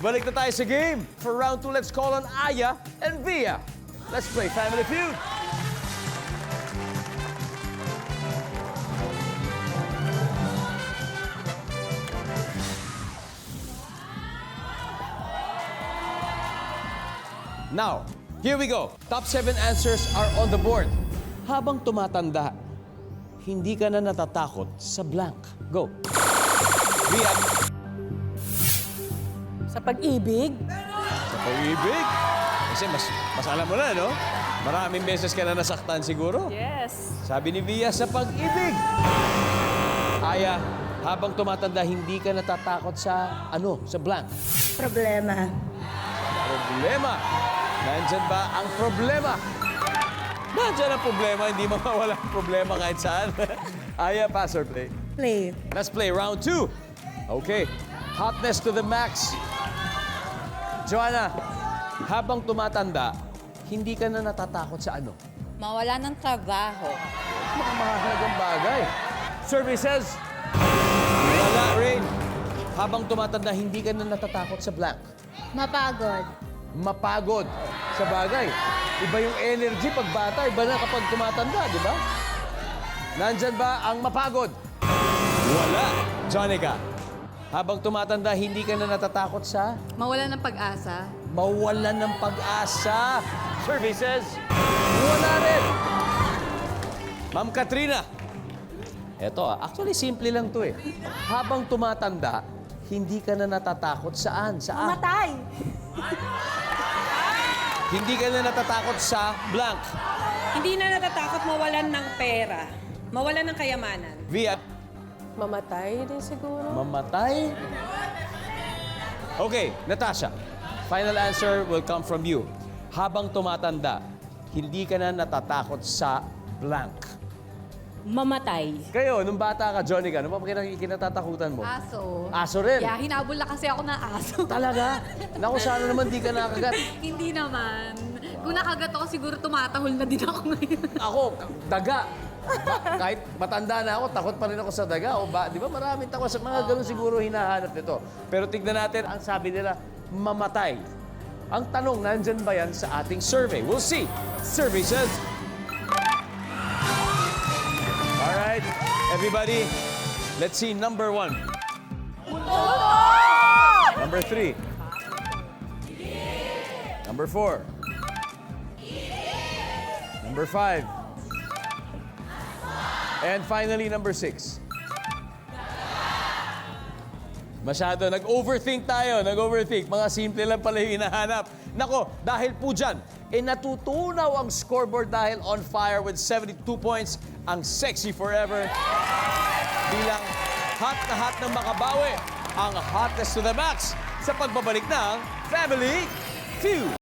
Balik na tayo sa game. For round 2, let's call on Aya and Via. Let's play Family Feud. Now, here we go. Top 7 answers are on the board. Habang tumatanda, hindi ka na natatakot sa blank. Go. Via. Sa pag-ibig? Sa pag-ibig? Kasi mas alam mo na, no? Maraming beses ka na nasaktan siguro. Yes. Sabi ni Via, sa pag-ibig. Aya, habang tumatanda, hindi ka natatakot sa sa blank. Problema. Problema. Nandyan ba ang problema? Nandyan ang problema, hindi mawawala ang problema kahit saan. Aya, pass or play? Play. Let's play round 2. Okay. Hotness to the max. Joanna, habang tumatanda, hindi ka na natatakot sa Mawala ng trabaho. Mga mahalagang bagay. Survey says, wala, Rain. Habang tumatanda, hindi ka na natatakot sa blank. Mapagod. Mapagod sa bagay. Iba yung energy pag bata, iba na kapag tumatanda, di ba? Nandyan ba ang mapagod? Wala. Jonica, habang tumatanda, hindi ka na natatakot sa Mawala ng pag-asa. mawalan ng pag-asa. Survey says, wala rin. Ma'am Katrina, eto actually simple lang to eh. Habang tumatanda, hindi ka na natatakot saan? Saan? Mamatay. Hindi ka na natatakot sa blank. Hindi na natatakot mawalan ng pera. Mawalan ng kayamanan. Via, Mamatay din siguro. mamatay. Okay, Natasha. Final answer will come from you. Habang tumatanda, hindi ka na natatakot sa blank. Mamatay. Kayo, nung bata ka, Jonica, ano pa kinatatakutan mo? Aso. Aso rin. Kaya hinabol na kasi ako ng aso. Talaga? Naku, sana naman di ka nakagat. Hindi naman. Kung nakagat ako, siguro tumatahol na din ako ngayon. Ako, daga. Kahit matanda na ako, takot pa rin ako sa daga. O ba, di ba maraming takot sa mga ganun siguro hinahanap nito. Pero tignan natin, ang sabi nila, mamatay. Ang tanong, nandyan ba yan sa ating survey? We'll see. Survey says... Alright, everybody, let's see number 1. Number 3. Number 4. Number 5. And finally, number 6. Masyado, nag-overthink tayo, nag-overthink. Mga simple lang pala yung hinahanap. Nako, dahil po dyan, natutunaw ang scoreboard dahil on fire with 72 points, ang Sexy Forever. Bilang hot na hot ng makabawi, ang hottest to the max sa pagbabalik ng Family Feud.